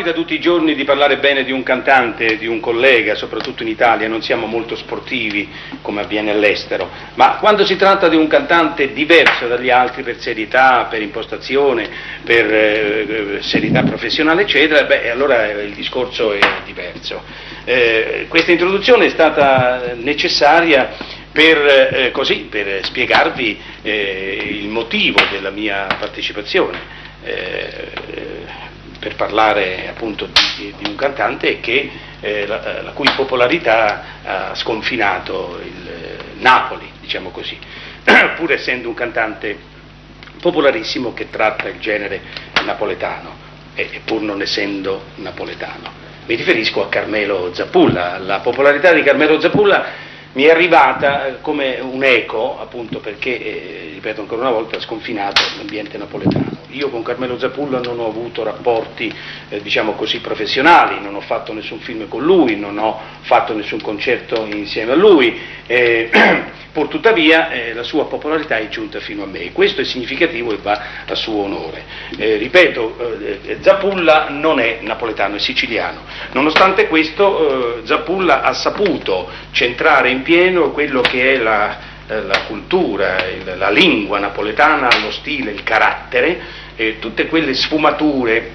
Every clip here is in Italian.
capita tutti i giorni di parlare bene di un cantante, di un collega, soprattutto in Italia, non siamo molto sportivi come avviene all'estero, ma quando si tratta di un cantante diverso dagli altri per serietà, per impostazione, per serietà professionale, eccetera, allora il discorso è diverso. Questa introduzione è stata necessaria per spiegarvi il motivo della mia partecipazione. Per parlare appunto di un cantante la cui popolarità ha sconfinato il Napoli, diciamo così, pur essendo un cantante popolarissimo che tratta il genere napoletano e pur non essendo napoletano. Mi riferisco a Carmelo Zappulla. La popolarità di Carmelo Zappulla mi è arrivata come un eco, appunto perché, ripeto ancora una volta, ha sconfinato l'ambiente napoletano. Io con Carmelo Zappulla non ho avuto rapporti, diciamo così, professionali, non ho fatto nessun film con lui, non ho fatto nessun concerto insieme a lui, pur tuttavia la sua popolarità è giunta fino a me. Questo è significativo e va a suo onore. Ripeto, Zappulla non è napoletano, è siciliano. Nonostante questo, Zappulla ha saputo centrare in pieno quello che è la cultura, la lingua napoletana, lo stile, il carattere, tutte quelle sfumature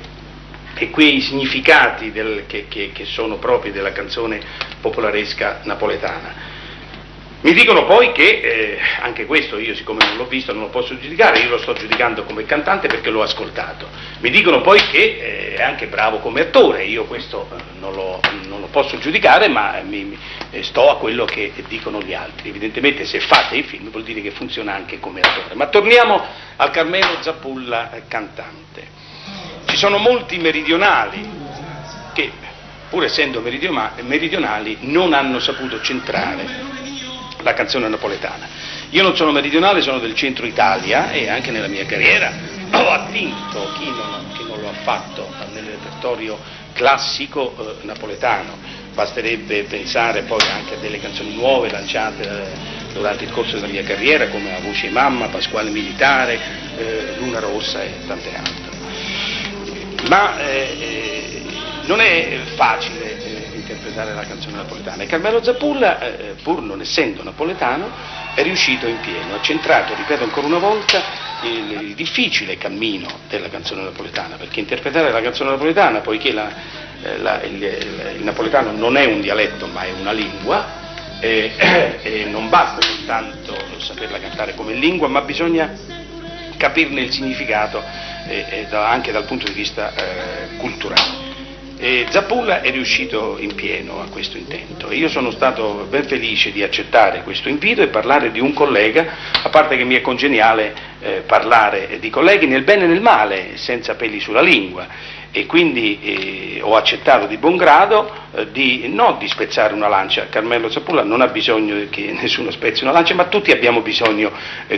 e quei significati che sono propri della canzone popolaresca napoletana. Mi dicono poi che, anche questo io siccome non l'ho visto non lo posso giudicare, io lo sto giudicando come cantante perché l'ho ascoltato. Mi dicono poi che è anche bravo come attore, io questo non lo posso giudicare, ma sto a quello che dicono gli altri. Evidentemente se fate i film vuol dire che funziona anche come attore. Ma torniamo al Carmelo Zappulla cantante. Ci sono molti meridionali che, pur essendo meridionali, non hanno saputo centrare la canzone napoletana. Io non sono meridionale, sono del centro Italia e anche nella mia carriera ho attinto chi non lo ha fatto nel repertorio classico napoletano. Basterebbe pensare poi anche a delle canzoni nuove lanciate durante il corso della mia carriera come A Voce Mamma, Pasquale Militare, Luna Rossa e tante altre. Ma non è facile interpretare la canzone napoletana e Carmelo Zappulla, pur non essendo napoletano, è riuscito in pieno, ha centrato, ripeto ancora una volta, il difficile cammino della canzone napoletana, perché interpretare la canzone napoletana, poiché il napoletano non è un dialetto ma è una lingua, e non basta soltanto saperla cantare come lingua, ma bisogna capirne il significato anche dal punto di vista culturale. Zappulla è riuscito in pieno a questo intento e io sono stato ben felice di accettare questo invito e parlare di un collega, a parte che mi è congeniale parlare di colleghi nel bene e nel male, senza peli sulla lingua, e quindi ho accettato di buon grado non di spezzare una lancia. Carmelo Zappulla non ha bisogno che nessuno spezzi una lancia, ma tutti abbiamo bisogno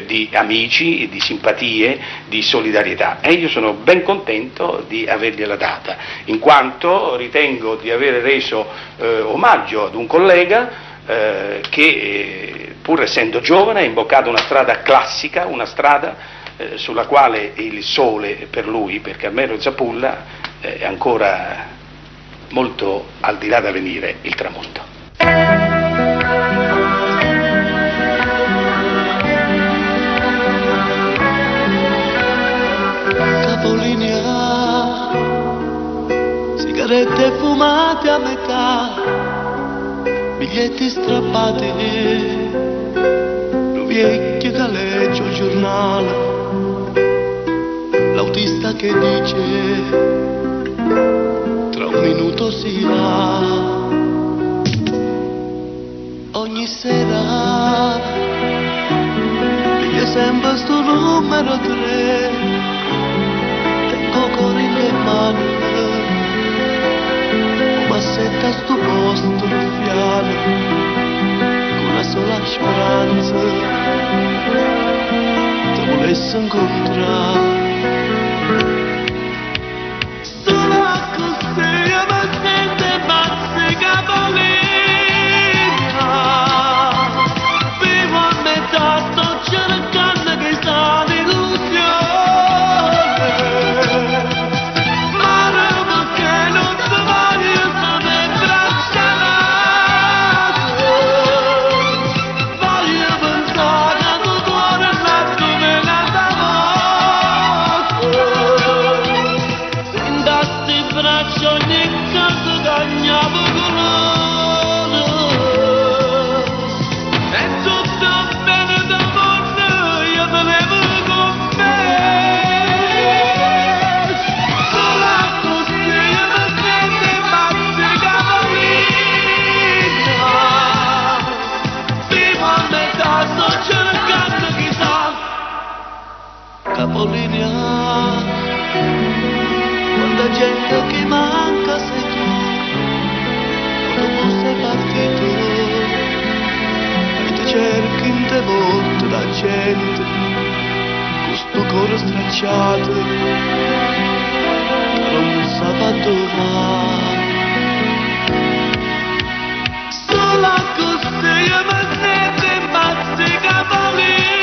di amici, di simpatie, di solidarietà e io sono ben contento di avergliela data, in quanto ritengo di aver reso omaggio ad un collega che pur essendo giovane ha imboccato una strada classica, una strada sulla quale il sole per lui, per Carmelo Zappulla, è ancora molto al di là da venire, il tramonto. Capolinea, sigarette fumate a metà, biglietti strappati, vecchie da leggio giornale, l'autista che dice tra un minuto si va. Ogni sera io sempre sto numero 3, tengo cuore in le mani, ma senta sto posto ruffiano, con la sola speranza ti volesse incontrare. Mare perché non capolinea, quanta gente che manca sei tu, quando tu sei partito, e ti cerchi in te volte la gente, questo cuore stracciato, che non sa dove. Sola così io mi sento pazzi capolinea,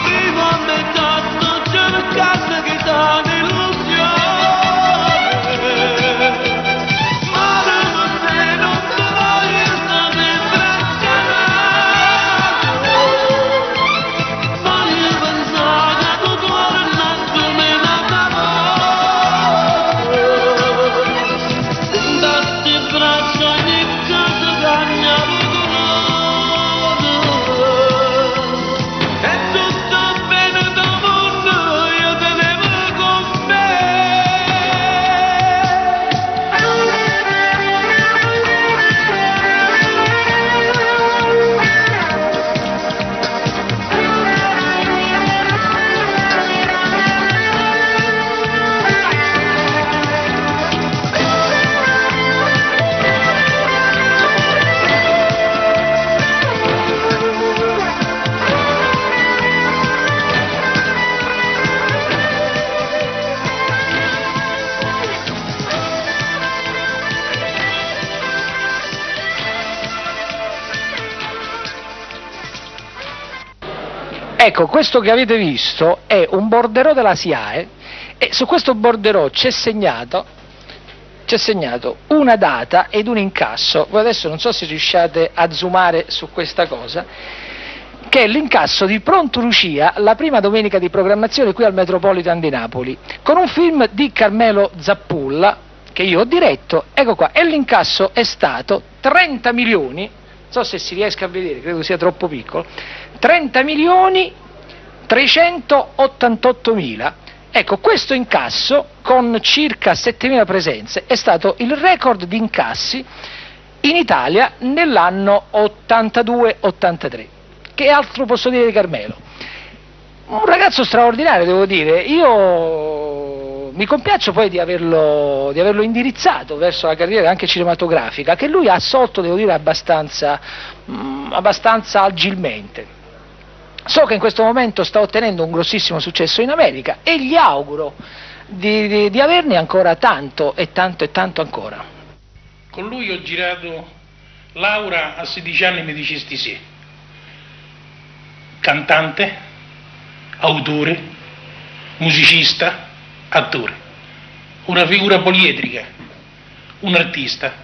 prima a metà sto cercando che dà un'illusione, ma se non ti voglio stare imbracciato, voglio pensare che tu tornando me la Ecco, questo che avete visto è un borderò della SIAE e su questo borderò c'è segnato una data ed un incasso. Voi adesso non so se riusciate a zoomare su questa cosa, che è l'incasso di Pronto Lucia, la prima domenica di programmazione qui al Metropolitan di Napoli, con un film di Carmelo Zappulla che io ho diretto. Ecco qua, e l'incasso è stato 30 milioni, non so se si riesca a vedere, credo sia troppo piccolo, 30 milioni 388 mila. Ecco, questo incasso con circa 7.000 presenze è stato il record di incassi in Italia nell'anno 82-83. Che altro posso dire di Carmelo? Un ragazzo straordinario, devo dire. Io mi compiaccio poi di averlo indirizzato verso la carriera anche cinematografica, che lui ha assolto, devo dire, abbastanza agilmente. So che in questo momento sta ottenendo un grossissimo successo in America e gli auguro di averne ancora tanto e tanto e tanto ancora. Con lui ho girato Laura a 16 anni, mi dicesti sì. Cantante, autore, musicista, attore. Una figura poliedrica, un artista.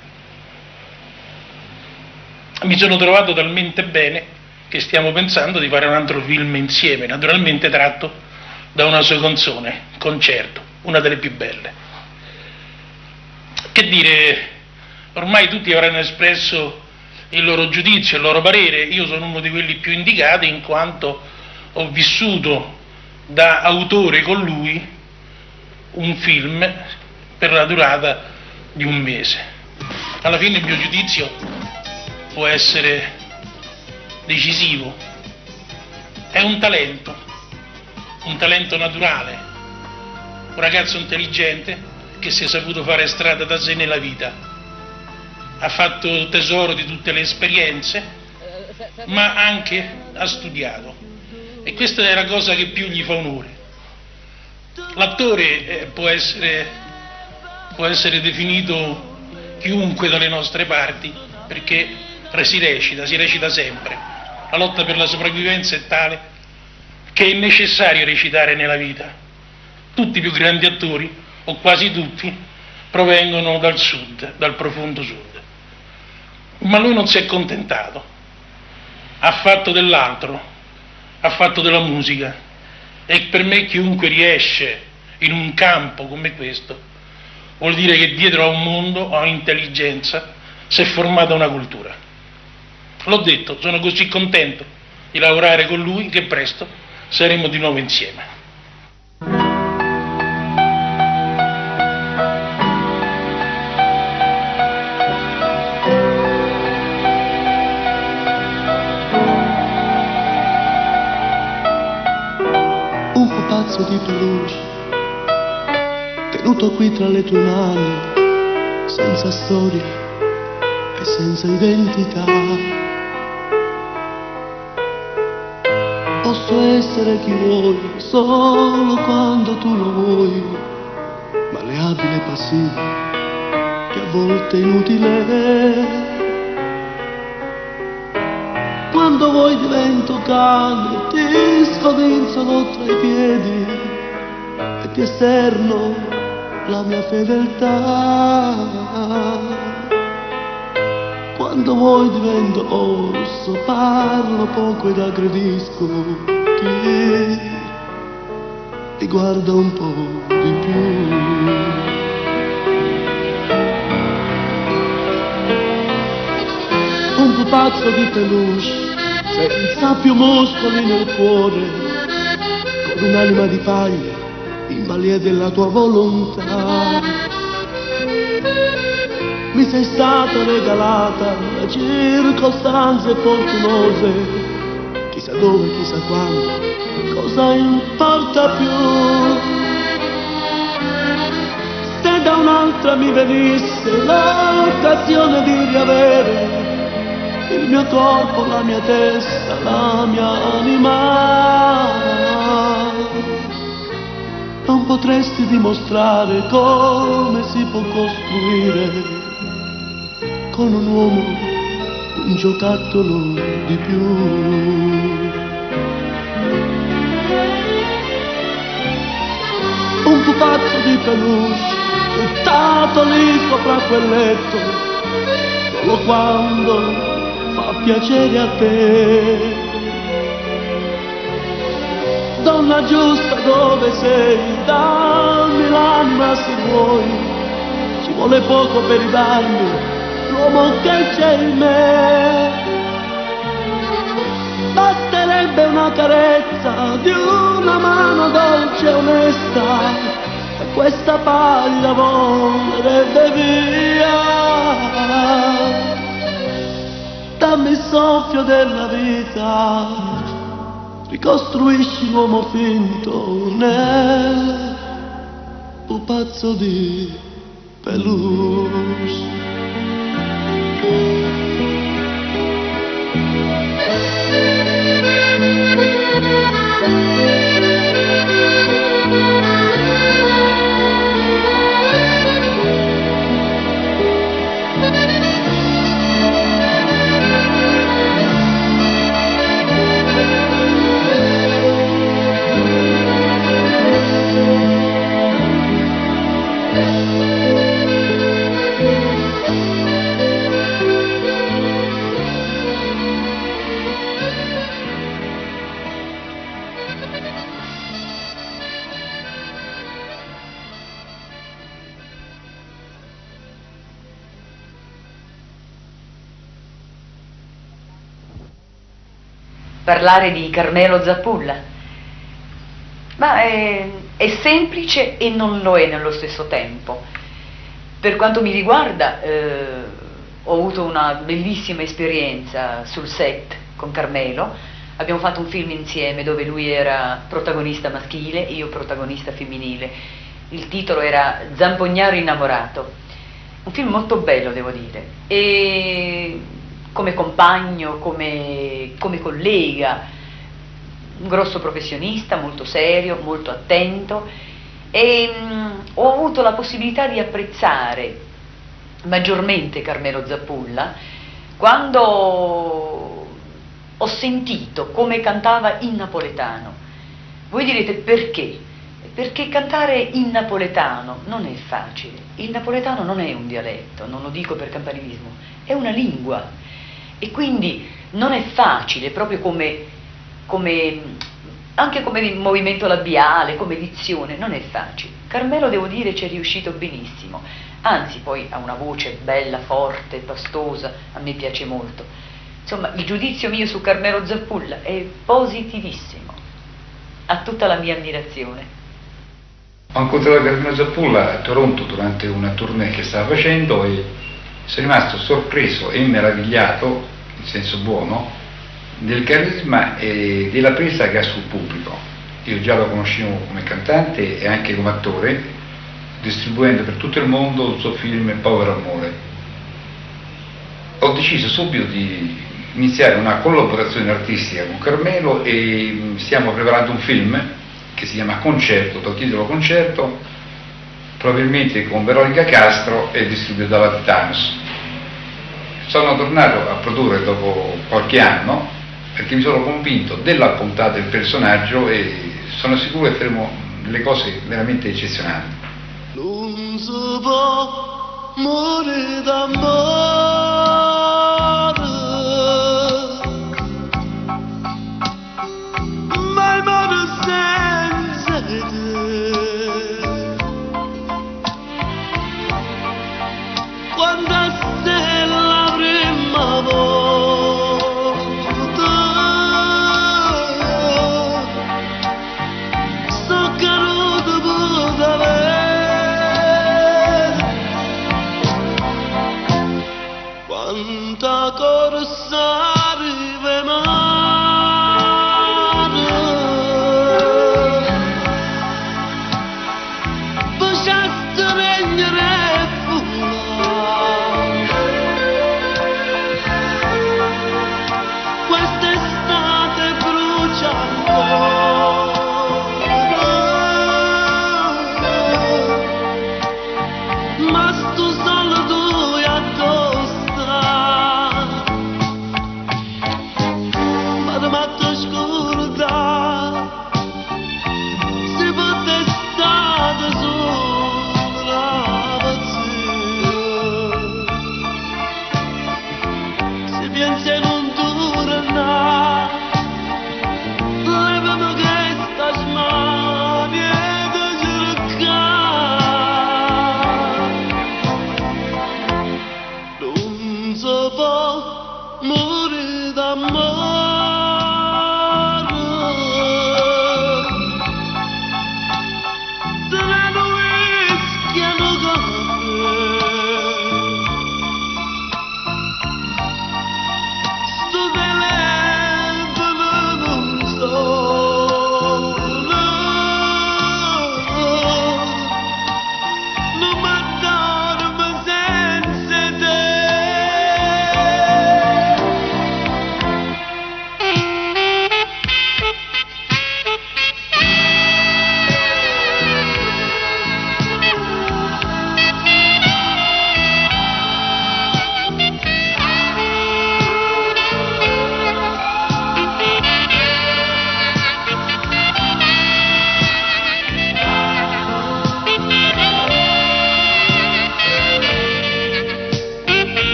Mi sono trovato talmente bene che stiamo pensando di fare un altro film insieme, naturalmente tratto da una sua canzone, Concerto, una delle più belle. Che dire, ormai tutti avranno espresso il loro giudizio, il loro parere. Io sono uno di quelli più indicati in quanto ho vissuto da autore con lui un film per la durata di un mese. Alla fine il mio giudizio può essere decisivo. È un talento naturale, un ragazzo intelligente che si è saputo fare strada da sé nella vita, ha fatto tesoro di tutte le esperienze, ma anche ha studiato, e questa è la cosa che più gli fa onore. L'attore può essere definito chiunque dalle nostre parti, perché si recita sempre. La lotta per la sopravvivenza è tale che è necessario recitare nella vita. Tutti i più grandi attori, o quasi tutti, provengono dal sud, dal profondo sud. Ma lui non si è accontentato, ha fatto dell'altro, ha fatto della musica, e per me chiunque riesce in un campo come questo vuol dire che dietro a un mondo, a un'intelligenza, si è formata una cultura. L'ho detto, sono così contento di lavorare con lui che presto saremo di nuovo insieme. pupazzo di peluche, tenuto qui tra le tue mani, senza storia e senza identità. Posso essere chi vuoi, solo quando tu lo vuoi, maleabile e passivo, che a volte è inutile. Quando vuoi divento cane, ti scodinzolo tra i piedi e ti esterno la mia fedeltà. Quando vuoi divento orso, parlo poco ed aggredisco chi mi guarda un po' di più. Un pupazzo di peluche, senza più muscoli nel cuore, con un'anima di paglia, in balia della tua volontà. Mi sei stata regalata da circostanze fortunose, chissà dove, chissà quando, cosa importa più? Se da un'altra mi venisse l'occasione di riavere il mio corpo, la mia testa, la mia anima, non potresti dimostrare come si può costruire con un uomo un giocattolo di più. Un pupazzo di peluche buttato lì sopra quel letto, solo quando fa piacere a te. Donna giusta, dove sei? Dammi l'anima se vuoi, ci vuole poco per ridarmi l'uomo che c'è in me. Basterebbe una carezza di una mano dolce e onesta e questa paglia volerebbe via. Dammi il soffio della vita, ricostruisci l'uomo finto nel pupazzo di peluche. Parlare di Carmelo Zappulla, ma è semplice e non lo è nello stesso tempo. Per quanto mi riguarda, ho avuto una bellissima esperienza sul set con Carmelo. Abbiamo fatto un film insieme dove lui era protagonista maschile, io protagonista femminile. Il titolo era Zampognaro innamorato, un film molto bello, devo dire, e come compagno, come collega, un grosso professionista, molto serio, molto attento, e ho avuto la possibilità di apprezzare maggiormente Carmelo Zappulla quando ho sentito come cantava in napoletano. Voi direte perché? Perché cantare in napoletano non è facile. Il napoletano non è un dialetto, non lo dico per campanilismo, è una lingua. E quindi non è facile, proprio anche come movimento labiale, come dizione, non è facile. Carmelo, devo dire, ci è riuscito benissimo, anzi poi ha una voce bella, forte, pastosa, a me piace molto. Insomma, il giudizio mio su Carmelo Zappulla è positivissimo, ha tutta la mia ammirazione. Ho incontrato Carmelo Zappulla a Toronto durante una tournée che stava facendo e sono rimasto sorpreso e meravigliato, in senso buono, del carisma e della presa che ha sul pubblico. io già lo conoscevo come cantante e anche come attore, distribuendo per tutto il mondo il suo film Povero Amore. Ho deciso subito di iniziare una collaborazione artistica con Carmelo e stiamo preparando un film che si chiama Concerto, dal titolo Concerto, probabilmente con Veronica Castro e distribuito dalla Titanus. Sono tornato a produrre dopo qualche anno perché mi sono convinto della bontà del personaggio e sono sicuro che faremo delle cose veramente eccezionali. Non si può morire d'amore, mai muore senza te. Quando sei la prima volta, sto caduto per avere. Quanta corsa arriva mare, faceste regnare fulano. Quest'estate brucia ancora, ma sto solo tu addosso, ma da matto scuro si potesse stare sulla pazzia, si pensa non torna, levami questa smania da cercare. Non si può morire d'amore, se non rischiano caffè, sto telefono non suona, non mi dormo senza te.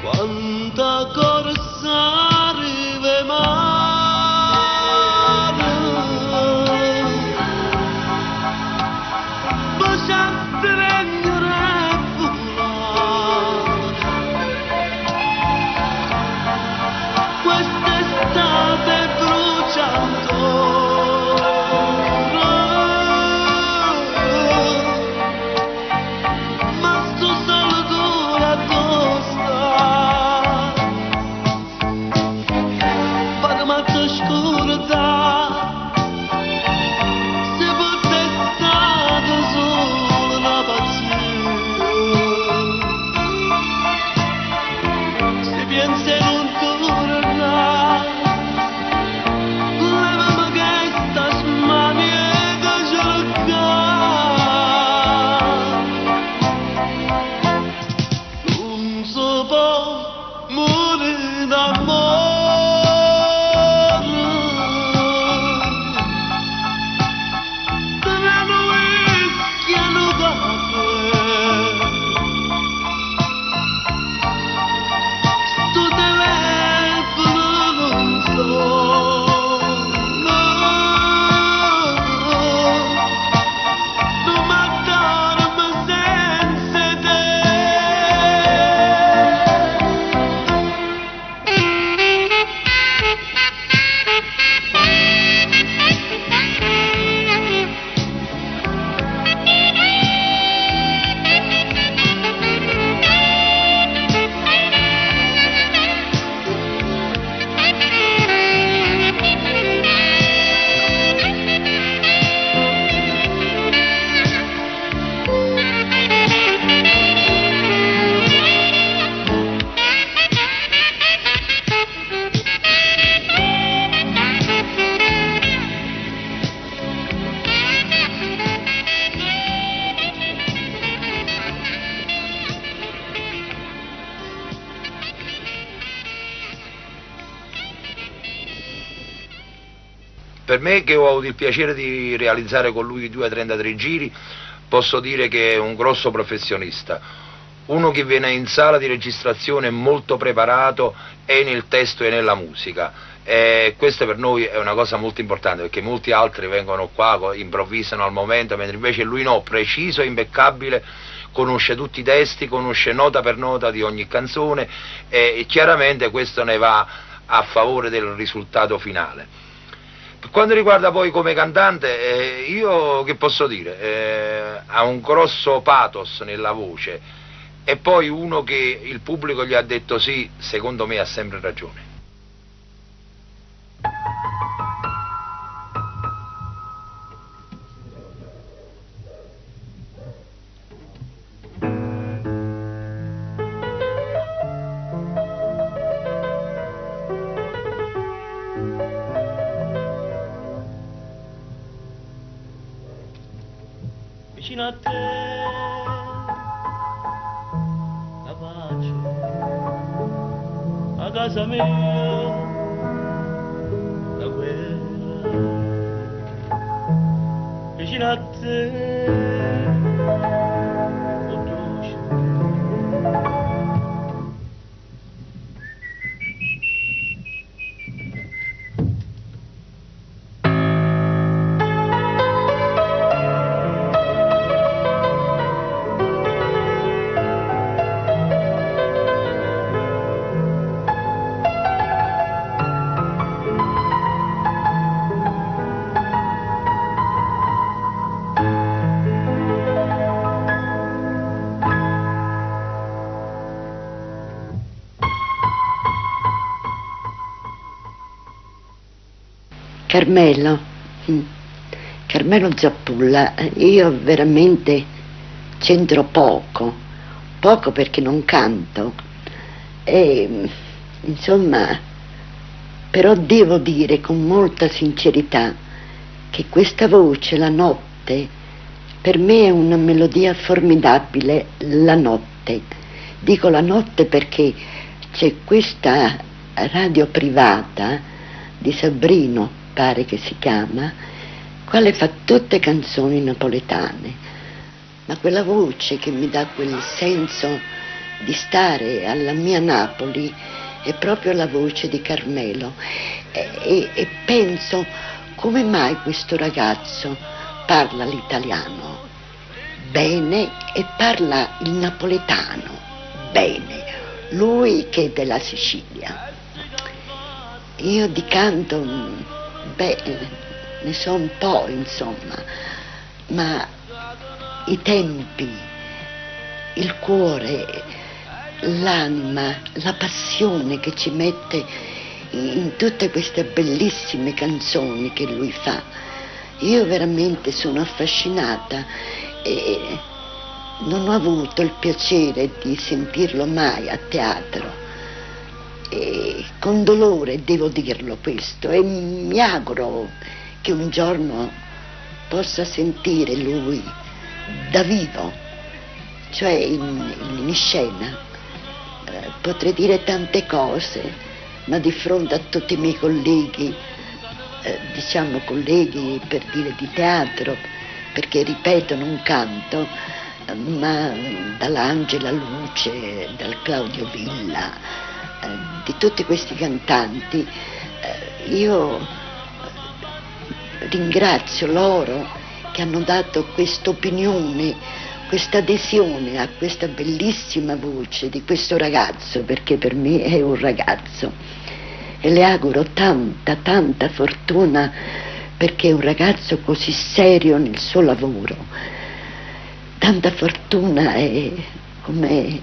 Quanta corsa arriva mare, faceste regnare fulano. Quest'estate brucia ancora, ma sto solo tu addosso, vado matto scuro se potesse stare solo una pazzia, si pensa non torna, levami questa smania da cercare. Non si può morire d'amore, se non rischiano caffè, sto telefono non suona, non mi dormo senza te. Per me, che ho avuto il piacere di realizzare con lui 233 giri, posso dire che è un grosso professionista, uno che viene in sala di registrazione molto preparato e nel testo e nella musica. E questo per noi è una cosa molto importante, perché molti altri vengono qua, improvvisano al momento, mentre invece lui no, preciso e impeccabile, conosce tutti i testi, conosce nota per nota di ogni canzone, e chiaramente questo ne va a favore del risultato finale. Per quanto riguarda poi come cantante, io che posso dire, ha un grosso pathos nella voce, e poi uno che il pubblico gli ha detto sì, secondo me ha sempre ragione. Vicino a te la pace, a casa mia la guerra, vicino a te lo dolce. Carmelo Zappulla, io veramente c'entro poco perché non canto, e insomma, però devo dire con molta sincerità che questa voce, la notte, per me è una melodia formidabile, la notte. Dico la notte perché c'è questa radio privata di Sabrino, pare che si chiama, quale fa tutte canzoni napoletane, ma quella voce che mi dà quel senso di stare alla mia Napoli è proprio la voce di Carmelo, e penso come mai questo ragazzo parla l'italiano bene e parla il napoletano bene, lui che è della Sicilia. Io di canto ne so un po', insomma, ma i tempi, il cuore, l'anima, la passione che ci mette in tutte queste bellissime canzoni che lui fa, io veramente sono affascinata, e non ho avuto il piacere di sentirlo mai a teatro. E con dolore devo dirlo questo, e mi auguro che un giorno possa sentire lui da vivo, cioè in scena. Potrei dire tante cose, ma di fronte a tutti i miei colleghi, diciamo colleghi per dire di teatro, perché ripeto non canto, ma dall'Angela Luce, dal Claudio Villa, di tutti questi cantanti, io ringrazio loro che hanno dato questa opinione, questa adesione a questa bellissima voce di questo ragazzo, perché per me è un ragazzo, e le auguro tanta fortuna, perché è un ragazzo così serio nel suo lavoro, tanta fortuna come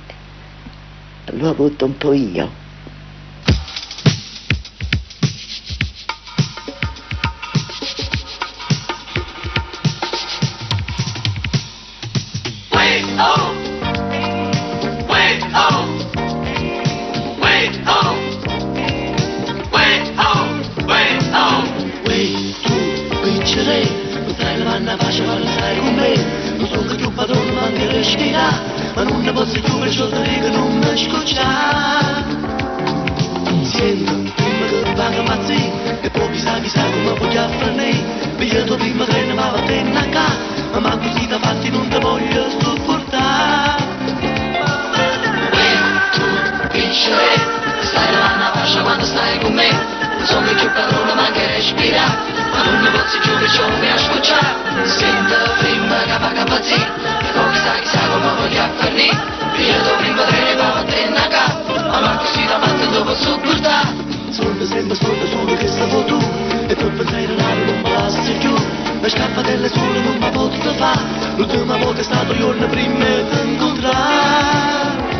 l'ho avuto un po' io. Potrai la manna faccia quando stai con me. Non so che tu padrone ma mi respira, ma non ne posso più perciò te che non mi scoccia. ma così la mazza non posso portare. Sono sempre solo che stavo tu, e per pensare a non mi lasci più. La scappa delle sole non mi ha potuto fare, l'ultima volta è stato il giorno prima di incontrare.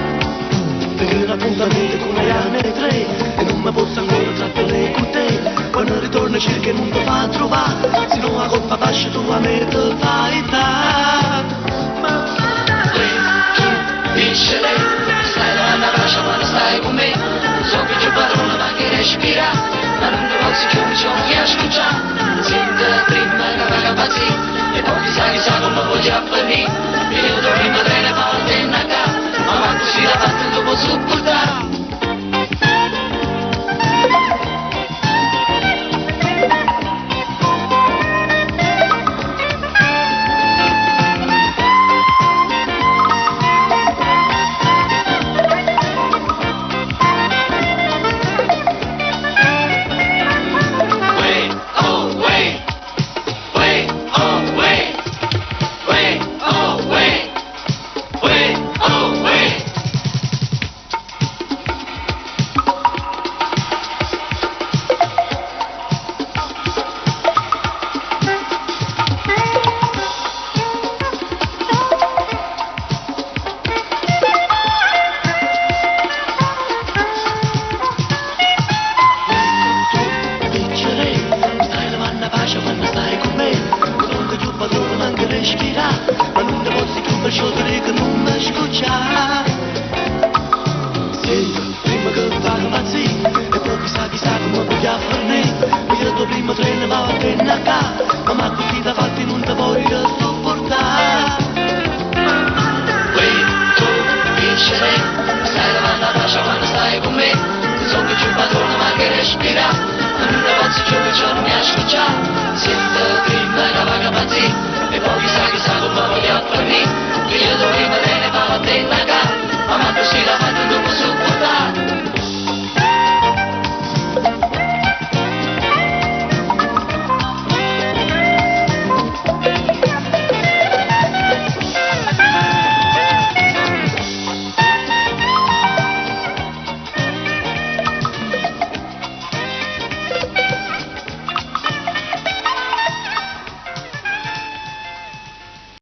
Perché un appuntamento con una anni e tre, e non mi posso ancora trattare con te. Quando ritorno cerca e non ti fa trovare, se non la colpa faccia tu a me te fai da. Vince lei, stai da